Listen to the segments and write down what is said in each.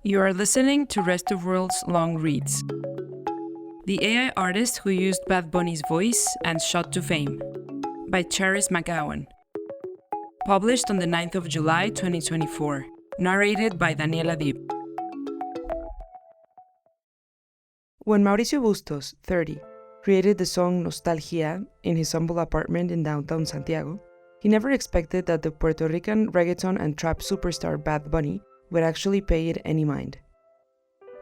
You are listening to Rest of World's Long Reads. The AI Artist Who Used Bad Bunny's Voice and Shot to Fame by Charis McGowan. Published on the 9th of July 2024. Narrated by Daniela. When Mauricio Bustos, 30, created the song Nostalgia in his humble apartment in downtown Santiago, he never expected that the Puerto Rican reggaeton and trap superstar Bad Bunny would actually pay it any mind.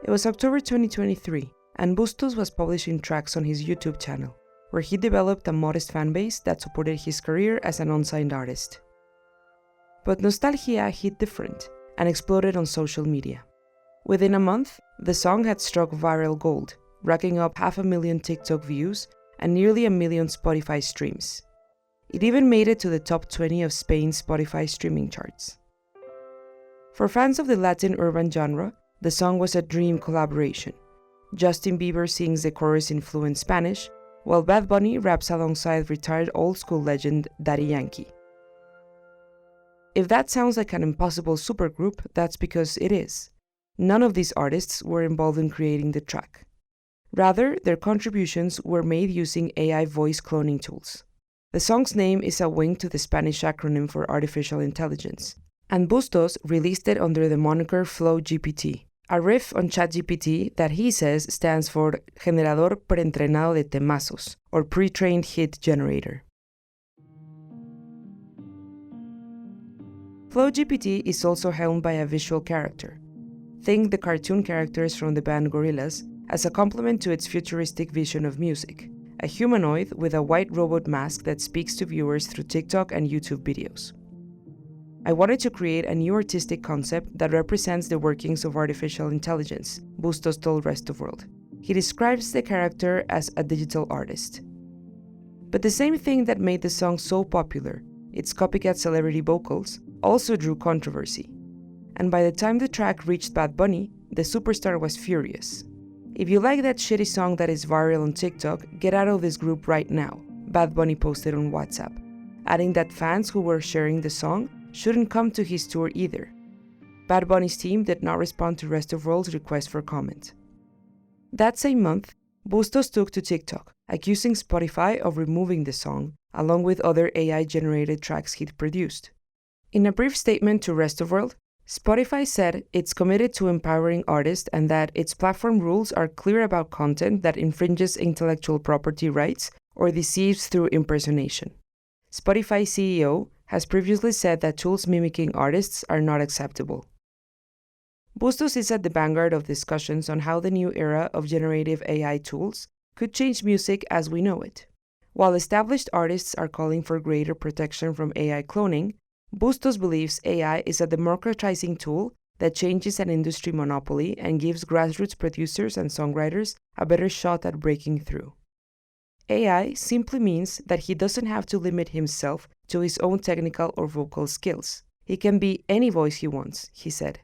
It was October 2023, and Bustos was publishing tracks on his YouTube channel, where he developed a modest fanbase that supported his career as an unsigned artist. But Nostalgia hit different and exploded on social media. Within a month, the song had struck viral gold, racking up 500,000 TikTok views and nearly 1 million Spotify streams. It even made it to the top 20 of Spain's Spotify streaming charts. For fans of the Latin urban genre, the song was a dream collaboration. Justin Bieber sings the chorus in fluent Spanish, while Bad Bunny raps alongside retired old-school legend Daddy Yankee. If that sounds like an impossible supergroup, that's because it is. None of these artists were involved in creating the track. Rather, their contributions were made using AI voice cloning tools. The song's name is a wink to the Spanish acronym for artificial intelligence, and Bustos released it under the moniker Flow GPT, a riff on ChatGPT that he says stands for Generador Preentrenado de Temazos, or Pre-Trained Hit Generator. Flow GPT is also helmed by a visual character. Think the cartoon characters from the band Gorillaz as a complement to its futuristic vision of music, a humanoid with a white robot mask that speaks to viewers through TikTok and YouTube videos. I wanted to create a new artistic concept that represents the workings of artificial intelligence, Bustos told Rest of World. He describes the character as a digital artist. But the same thing that made the song so popular, its copycat celebrity vocals, also drew controversy. And by the time the track reached Bad Bunny, the superstar was furious. If you like that shitty song that is viral on TikTok, get out of this group right now, Bad Bunny posted on WhatsApp, adding that fans who were sharing the song shouldn't come to his tour either. Bad Bunny's team did not respond to Rest of World's request for comment. That same month, Bustos took to TikTok, accusing Spotify of removing the song, along with other AI-generated tracks he'd produced. In a brief statement to Rest of World, Spotify said it's committed to empowering artists and that its platform rules are clear about content that infringes intellectual property rights or deceives through impersonation. Spotify CEO has previously said that tools mimicking artists are not acceptable. Bustos is at the vanguard of discussions on how the new era of generative AI tools could change music as we know it. While established artists are calling for greater protection from AI cloning, Bustos believes AI is a democratizing tool that changes an industry monopoly and gives grassroots producers and songwriters a better shot at breaking through. AI simply means that he doesn't have to limit himself to his own technical or vocal skills. He can be any voice he wants, he said.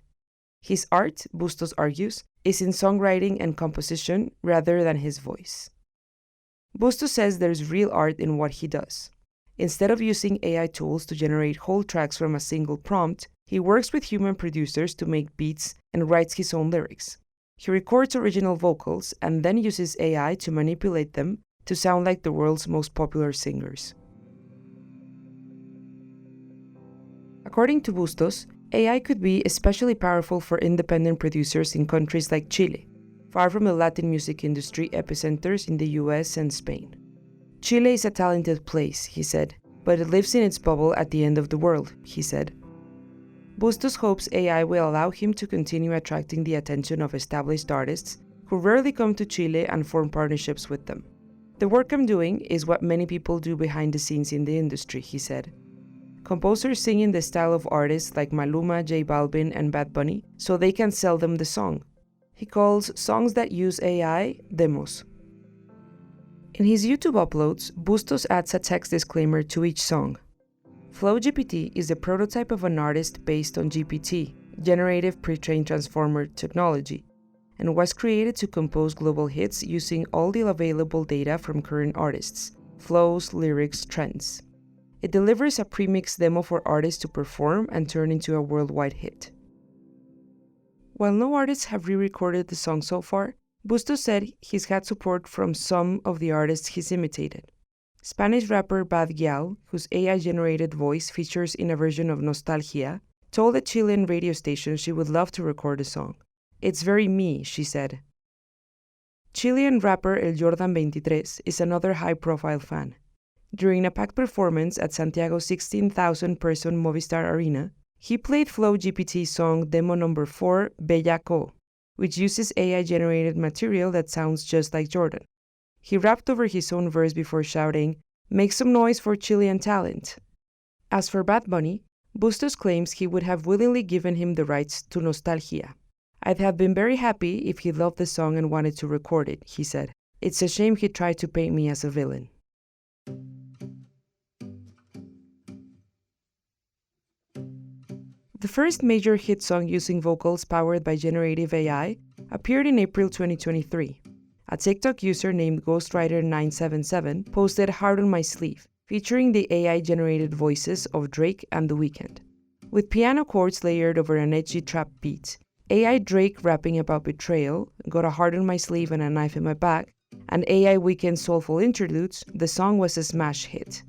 His art, Bustos argues, is in songwriting and composition rather than his voice. Bustos says there's real art in what he does. Instead of using AI tools to generate whole tracks from a single prompt, he works with human producers to make beats and writes his own lyrics. He records original vocals and then uses AI to manipulate them to sound like the world's most popular singers. According to Bustos, AI could be especially powerful for independent producers in countries like Chile, far from the Latin music industry epicenters in the US and Spain. Chile is a talented place, he said, but it lives in its bubble at the end of the world, he said. Bustos hopes AI will allow him to continue attracting the attention of established artists who rarely come to Chile and form partnerships with them. The work I'm doing is what many people do behind the scenes in the industry, he said. Composers sing in the style of artists like Maluma, J Balvin, and Bad Bunny so they can sell them the song. He calls songs that use AI demos. In his YouTube uploads, Bustos adds a text disclaimer to each song. Flow GPT is a prototype of an artist based on GPT, Generative Pre-trained Transformer technology, and was created to compose global hits using all the available data from current artists, flows, lyrics, trends. It delivers a pre-mixed demo for artists to perform and turn into a worldwide hit. While no artists have re-recorded the song so far, Bustos said he's had support from some of the artists he's imitated. Spanish rapper Bad Gyal, whose AI-generated voice features in a version of Nostalgia, told a Chilean radio station she would love to record a song. "It's very me," she said. Chilean rapper El Jordan 23 is another high-profile fan. During a packed performance at Santiago's 16,000-person Movistar Arena, he played Flow GPT's song Demo Number 4, Bellaco, which uses AI-generated material that sounds just like Jordan. He rapped over his own verse before shouting, "Make some noise for Chilean talent." As for Bad Bunny, Bustos claims he would have willingly given him the rights to Nostalgia. "I'd have been very happy if he loved the song and wanted to record it," he said. "It's a shame he tried to paint me as a villain." The first major hit song using vocals powered by generative AI appeared in April 2023. A TikTok user named Ghostwriter977 posted Heart on My Sleeve, featuring the AI-generated voices of Drake and The Weeknd. With piano chords layered over an edgy trap beat, AI Drake rapping about betrayal, Got a Heart on My Sleeve and a Knife in My Back, and AI Weeknd soulful interludes, the song was a smash hit.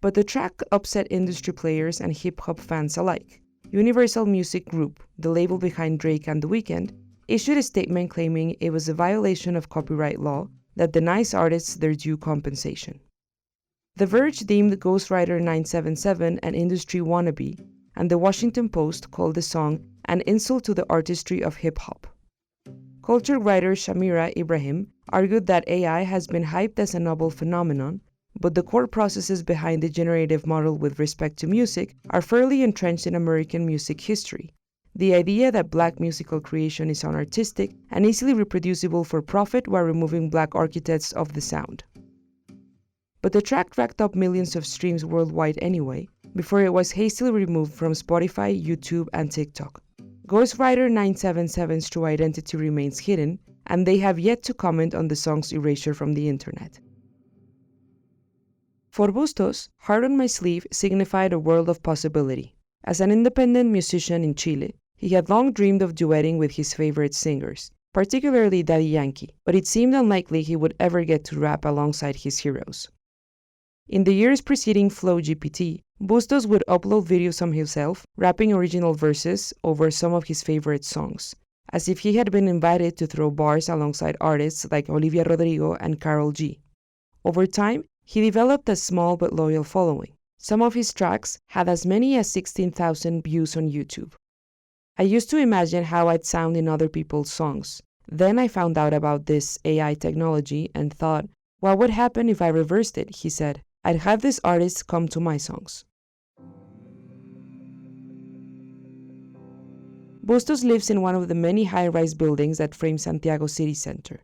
But the track upset industry players and hip-hop fans alike. Universal Music Group, the label behind Drake and The Weeknd, issued a statement claiming it was a violation of copyright law that denies artists their due compensation. The Verge deemed Ghostwriter977 an industry wannabe, and the Washington Post called the song an insult to the artistry of hip-hop. Culture writer Shamira Ibrahim argued that AI has been hyped as a novel phenomenon, but the core processes behind the generative model with respect to music are fairly entrenched in American music history. The idea that Black musical creation is unartistic and easily reproducible for profit while removing Black architects of the sound. But the track racked up millions of streams worldwide anyway, before it was hastily removed from Spotify, YouTube, and TikTok. Ghostwriter977's true identity remains hidden, and they have yet to comment on the song's erasure from the internet. For Bustos, Heart on My Sleeve signified a world of possibility. As an independent musician in Chile, he had long dreamed of duetting with his favorite singers, particularly Daddy Yankee, but it seemed unlikely he would ever get to rap alongside his heroes. In the years preceding Flow GPT, Bustos would upload videos of himself rapping original verses over some of his favorite songs, as if he had been invited to throw bars alongside artists like Olivia Rodrigo and Karol G. Over time, he developed a small but loyal following. Some of his tracks had as many as 16,000 views on YouTube. "I used to imagine how I'd sound in other people's songs. Then I found out about this AI technology and thought, what would happen if I reversed it?" he said. "I'd have these artists come to my songs." Bustos lives in one of the many high-rise buildings that frame Santiago city center.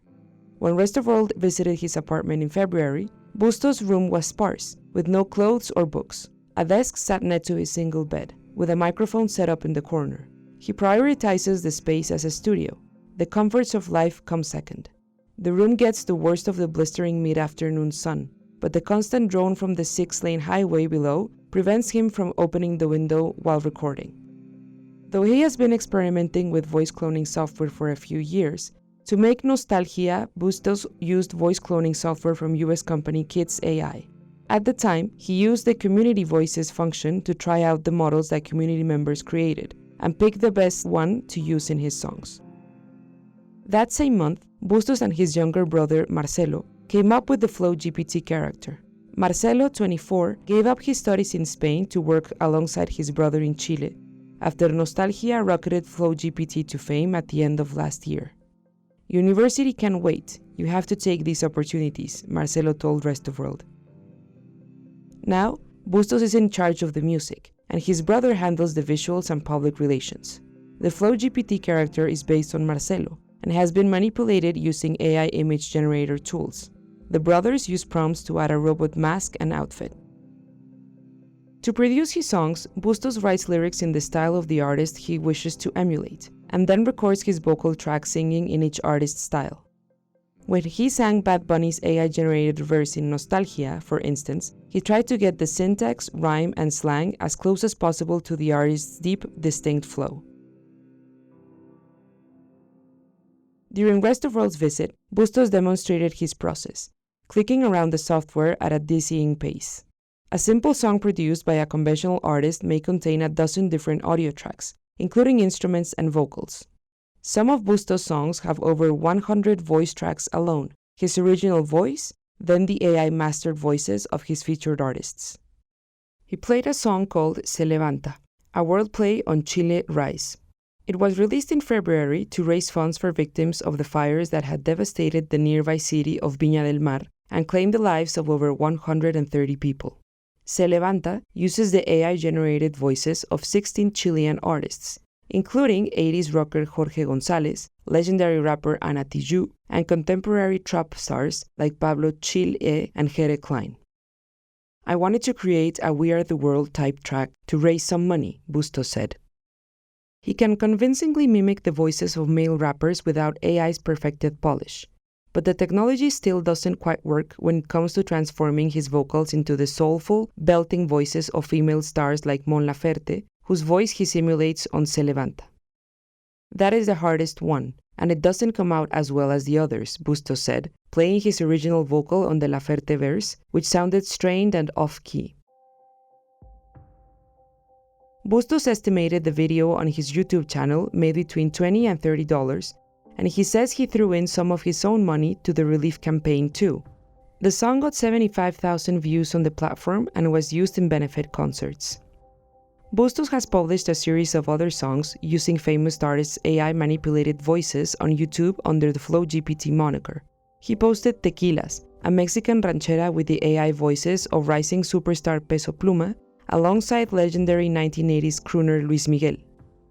When Rest of World visited his apartment in February, Bustos' room was sparse, with no clothes or books. A desk sat next to his single bed, with a microphone set up in the corner. He prioritizes the space as a studio. The comforts of life come second. The room gets the worst of the blistering mid-afternoon sun, but the constant drone from the 6-lane highway below prevents him from opening the window while recording. Though he has been experimenting with voice cloning software for a few years, to make Nostalgia, Bustos used voice cloning software from US company Kids AI. At the time, he used the Community Voices function to try out the models that community members created, and pick the best one to use in his songs. That same month, Bustos and his younger brother, Marcelo, came up with the Flow GPT character. Marcelo, 24, gave up his studies in Spain to work alongside his brother in Chile, after Nostalgia rocketed Flow GPT to fame at the end of last year. "University can't wait. You have to take these opportunities," Marcelo told Rest of World. Now, Bustos is in charge of the music, and his brother handles the visuals and public relations. The Flow GPT character is based on Marcelo, and has been manipulated using AI image generator tools. The brothers use prompts to add a robot mask and outfit. To produce his songs, Bustos writes lyrics in the style of the artist he wishes to emulate, and then records his vocal track singing in each artist's style. When he sang Bad Bunny's AI-generated verse in Nostalgia, for instance, he tried to get the syntax, rhyme, and slang as close as possible to the artist's deep, distinct flow. During Rest of World's visit, Bustos demonstrated his process, clicking around the software at a dizzying pace. A simple song produced by a conventional artist may contain a dozen different audio tracks, including instruments and vocals. Some of Bustos' songs have over 100 voice tracks alone, his original voice, then the AI-mastered voices of his featured artists. He played a song called Se Levanta, a wordplay on Chile rice. It was released in February to raise funds for victims of the fires that had devastated the nearby city of Viña del Mar and claimed the lives of over 130 people. Se Levanta uses the AI-generated voices of 16 Chilean artists, including 80s rocker Jorge González, legendary rapper Ana Tijoux, and contemporary trap stars like Pablo Chill E and Jere Klein. I wanted to create a We Are the World type track to raise some money, Bustos said. He can convincingly mimic the voices of male rappers without AI's perfected polish, but the technology still doesn't quite work when it comes to transforming his vocals into the soulful, belting voices of female stars like Mon Laferte, whose voice he simulates on Se Levanta. That is the hardest one, and it doesn't come out as well as the others, Bustos said, playing his original vocal on the Laferte verse, which sounded strained and off-key. Bustos estimated the video on his YouTube channel made between $20 and $30, and he says he threw in some of his own money to the relief campaign too. The song got 75,000 views on the platform and was used in benefit concerts. Bustos has published a series of other songs using famous artists' AI-manipulated voices on YouTube under the FlowGPT moniker. He posted Tequilas, a Mexican ranchera with the AI voices of rising superstar Peso Pluma, alongside legendary 1980s crooner Luis Miguel.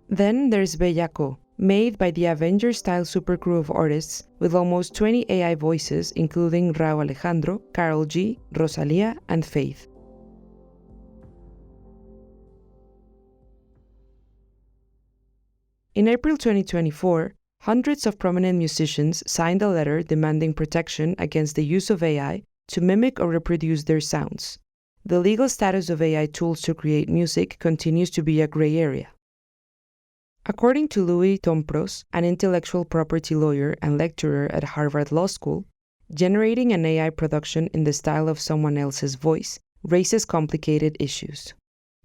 Then there's Bellaco, made by the Avengers-style supercrew of artists with almost 20 AI voices including Rauw Alejandro, Karol G, Rosalía, and Faith. In April 2024, hundreds of prominent musicians signed a letter demanding protection against the use of AI to mimic or reproduce their sounds. The legal status of AI tools to create music continues to be a gray area. According to Louis Tompros, an intellectual property lawyer and lecturer at Harvard Law School, generating an AI production in the style of someone else's voice raises complicated issues.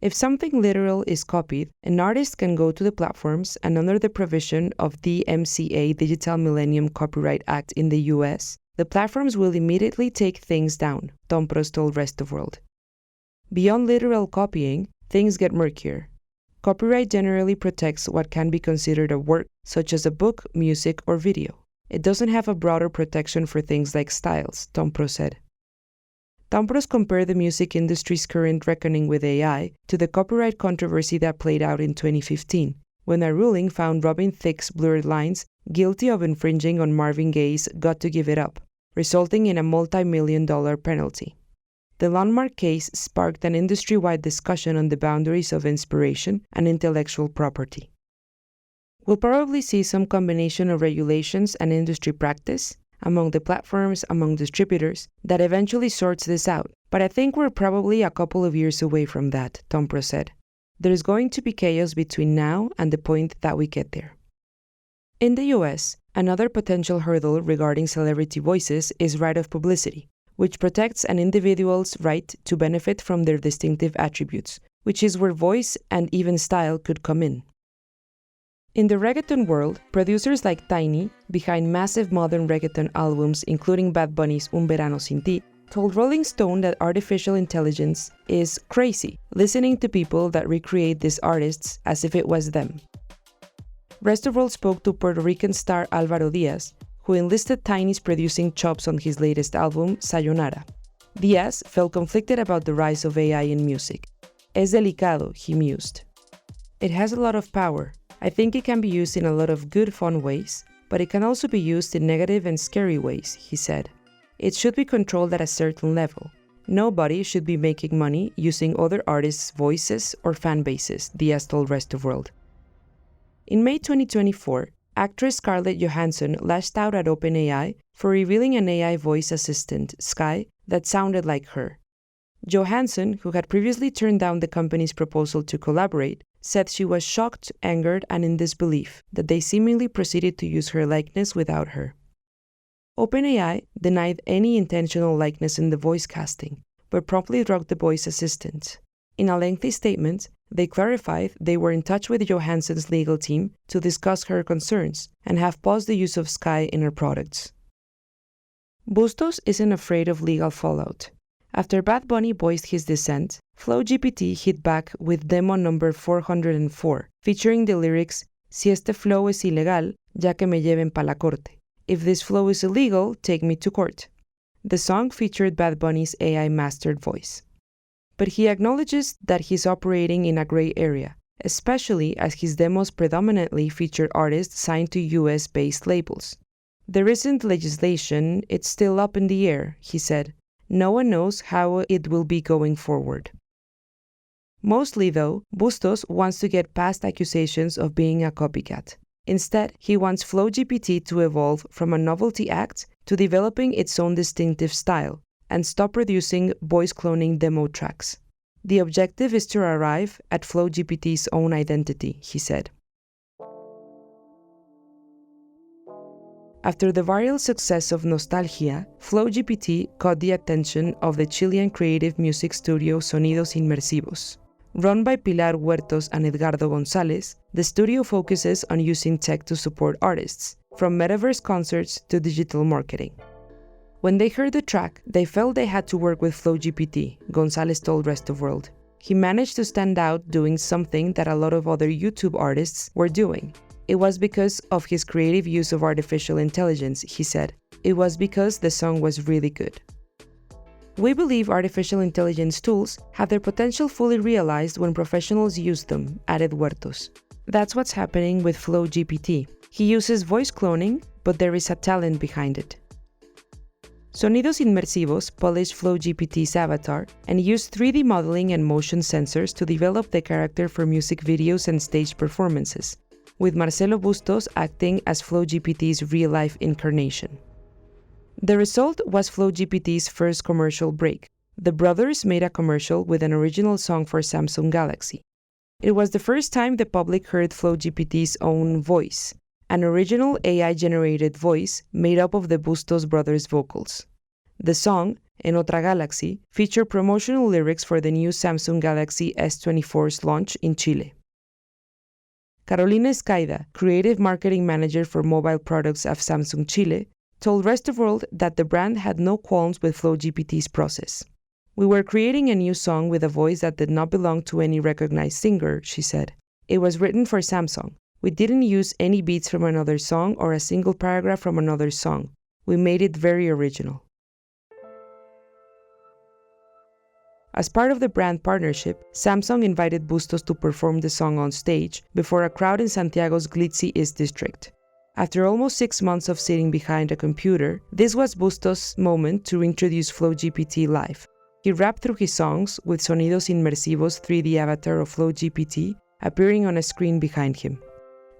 If something literal is copied, an artist can go to the platforms and under the provision of the DMCA Digital Millennium Copyright Act in the US, the platforms will immediately take things down, Tompros told Rest of World. Beyond literal copying, things get murkier. Copyright generally protects what can be considered a work, such as a book, music, or video. It doesn't have a broader protection for things like styles, Tompros said. Tompros compared the music industry's current reckoning with AI to the copyright controversy that played out in 2015, when a ruling found Robin Thicke's Blurred Lines guilty of infringing on Marvin Gaye's Got to Give It Up, resulting in a multi-million-dollar penalty. The landmark case sparked an industry-wide discussion on the boundaries of inspiration and intellectual property. We'll probably see some combination of regulations and industry practice among the platforms, among distributors, that eventually sorts this out, but I think we're probably a couple of years away from that, Tompros said. There's going to be chaos between now and the point that we get there. In the US, another potential hurdle regarding celebrity voices is right of publicity, which protects an individual's right to benefit from their distinctive attributes, which is where voice and even style could come in. In the reggaeton world, producers like Tiny, behind massive modern reggaeton albums including Bad Bunny's Un Verano Sin Ti, told Rolling Stone that artificial intelligence is crazy, listening to people that recreate these artists as if it was them. Rest of World spoke to Puerto Rican star Álvaro Díaz, who enlisted Tiny's producing chops on his latest album, Sayonara. Díaz felt conflicted about the rise of AI in music. Es delicado, he mused. It has a lot of power. I think it can be used in a lot of good, fun ways, but it can also be used in negative and scary ways, he said. It should be controlled at a certain level. Nobody should be making money using other artists' voices or fan bases, Díaz told Rest of World. In May 2024, actress Scarlett Johansson lashed out at OpenAI for revealing an AI voice assistant, Sky, that sounded like her. Johansson, who had previously turned down the company's proposal to collaborate, said she was shocked, angered, and in disbelief that they seemingly proceeded to use her likeness without her. OpenAI denied any intentional likeness in the voice casting, but promptly dropped the voice assistant. In a lengthy statement, they clarified they were in touch with Johansson's legal team to discuss her concerns and have paused the use of Sky in her products. Bustos isn't afraid of legal fallout. After Bad Bunny voiced his dissent, FlowGPT hit back with demo number 404, featuring the lyrics, "Si este flow es ilegal, ya que me lleven pa la corte. If this flow is illegal, take me to court." The song featured Bad Bunny's AI-mastered voice. But he acknowledges that he's operating in a gray area, especially as his demos predominantly feature artists signed to US-based labels. "There isn't legislation, it's still up in the air," he said. "No one knows how it will be going forward." Mostly, though, Bustos wants to get past accusations of being a copycat. Instead, he wants FlowGPT to evolve from a novelty act to developing its own distinctive style and stop producing voice cloning demo tracks. The objective is to arrive at FlowGPT's own identity, he said. After the viral success of Nostalgia, FlowGPT caught the attention of the Chilean creative music studio Sonidos Inmersivos. Run by Pilar Huertos and Edgardo González, the studio focuses on using tech to support artists, from metaverse concerts to digital marketing. When they heard the track, they felt they had to work with FlowGPT, González told Rest of World. He managed to stand out doing something that a lot of other YouTube artists were doing. It was because of his creative use of artificial intelligence, he said. It was because the song was really good. We believe artificial intelligence tools have their potential fully realized when professionals use them, added Huertos. That's what's happening with FlowGPT. He uses voice cloning, but there is a talent behind it. Sonidos Inmersivos polished FlowGPT's avatar and used 3D modeling and motion sensors to develop the character for music videos and stage performances, with Marcelo Bustos acting as FlowGPT's real-life incarnation. The result was FlowGPT's first commercial break. The brothers made a commercial with an original song for Samsung Galaxy. It was the first time the public heard FlowGPT's own voice, an original AI-generated voice made up of the Bustos brothers' vocals. The song, En Otra Galaxy, featured promotional lyrics for the new Samsung Galaxy S24's launch in Chile. Carolina Escaida, creative marketing manager for mobile products at Samsung Chile, told Rest of World that the brand had no qualms with FlowGPT's process. "We were creating a new song with a voice that did not belong to any recognized singer," she said. "It was written for Samsung. We didn't use any beats from another song or a single paragraph from another song. We made it very original." As part of the brand partnership, Samsung invited Bustos to perform the song on stage before a crowd in Santiago's Glitzy East district. After almost 6 months of sitting behind a computer, this was Bustos' moment to introduce FlowGPT live. He rapped through his songs with Sonidos Inmersivos' 3D avatar of FlowGPT appearing on a screen behind him.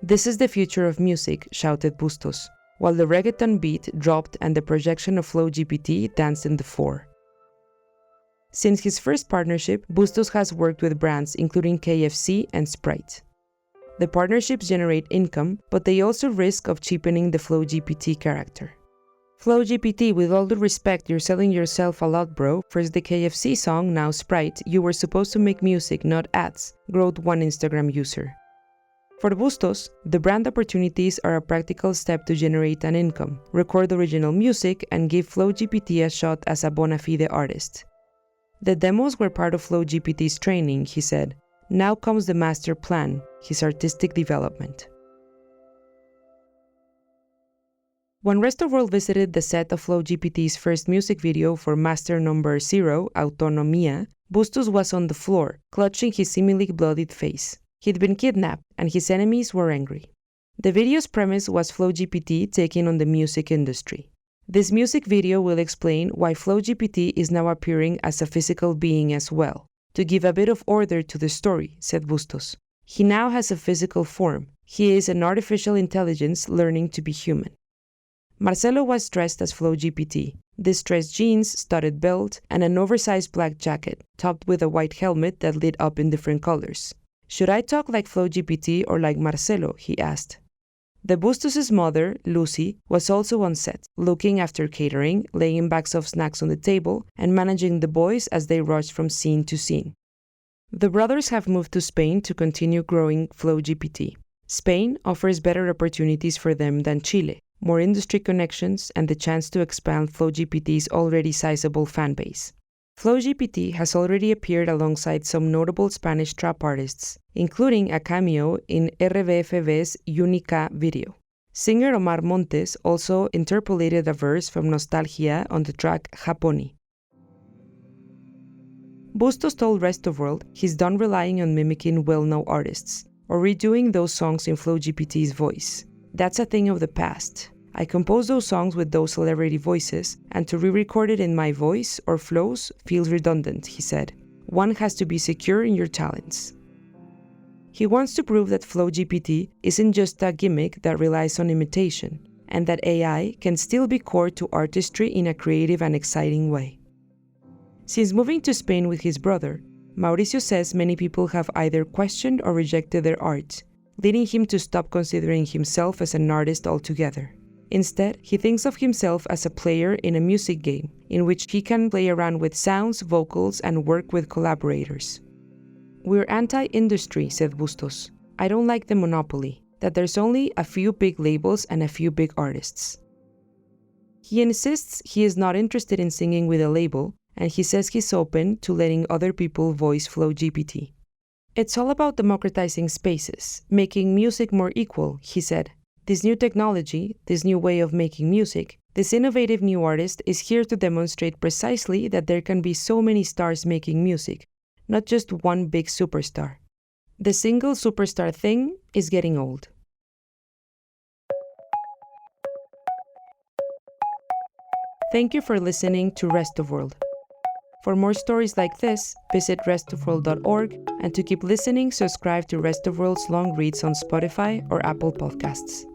"This is the future of music," shouted Bustos, while the reggaeton beat dropped and the projection of FlowGPT danced in the fore. Since his first partnership, Bustos has worked with brands including KFC and Sprite. The partnerships generate income, but they also risk of cheapening the FlowGPT character. "FlowGPT, with all due respect, you're selling yourself a lot, bro. First the KFC song, now Sprite. You were supposed to make music, not ads," wrote one Instagram user. For Bustos, the brand opportunities are a practical step to generate an income, record original music, and give FlowGPT a shot as a bona fide artist. "The demos were part of FlowGPT's training," he said. "Now comes the master plan, his artistic development." When Rest of World visited the set of FlowGPT's first music video for Master No. 0, Autonomia, Bustos was on the floor, clutching his seemingly bloodied face. He'd been kidnapped, and his enemies were angry. The video's premise was FlowGPT taking on the music industry. This music video will explain why FlowGPT is now appearing as a physical being as well, to give a bit of order to the story, said Bustos. He now has a physical form. He is an artificial intelligence learning to be human. Marcelo was dressed as FlowGPT, distressed jeans, studded belt, and an oversized black jacket, topped with a white helmet that lit up in different colors. "Should I talk like FlowGPT or like Marcelo?" he asked. The Bustos' mother, Lucy, was also on set, looking after catering, laying bags of snacks on the table, and managing the boys as they rushed from scene to scene. The brothers have moved to Spain to continue growing FlowGPT. Spain offers better opportunities for them than Chile, more industry connections, and the chance to expand FlowGPT's already sizable fanbase. FlowGPT has already appeared alongside some notable Spanish trap artists, including a cameo in RBFB's Única video. Singer Omar Montes also interpolated a verse from Nostalgia on the track Japoni. Bustos told Rest of World he's done relying on mimicking well-known artists, or redoing those songs in FlowGPT's voice. "That's a thing of the past. I compose those songs with those celebrity voices, and to re-record it in my voice or flows feels redundant," he said. "One has to be secure in your talents." He wants to prove that FlowGPT isn't just a gimmick that relies on imitation, and that AI can still be core to artistry in a creative and exciting way. Since moving to Spain with his brother, Mauricio says many people have either questioned or rejected their art, leading him to stop considering himself as an artist altogether. Instead, he thinks of himself as a player in a music game, in which he can play around with sounds, vocals, and work with collaborators. "We're anti-industry," said Bustos. "I don't like the monopoly, that there's only a few big labels and a few big artists." He insists he is not interested in singing with a label, and he says he's open to letting other people voice FlowGPT. "It's all about democratizing spaces, making music more equal," he said. "This new technology, this new way of making music, this innovative new artist is here to demonstrate precisely that there can be so many stars making music, not just one big superstar. The single superstar thing is getting old." Thank you for listening to Rest of World. For more stories like this, visit restofworld.org, and to keep listening, subscribe to Rest of World's long reads on Spotify or Apple Podcasts.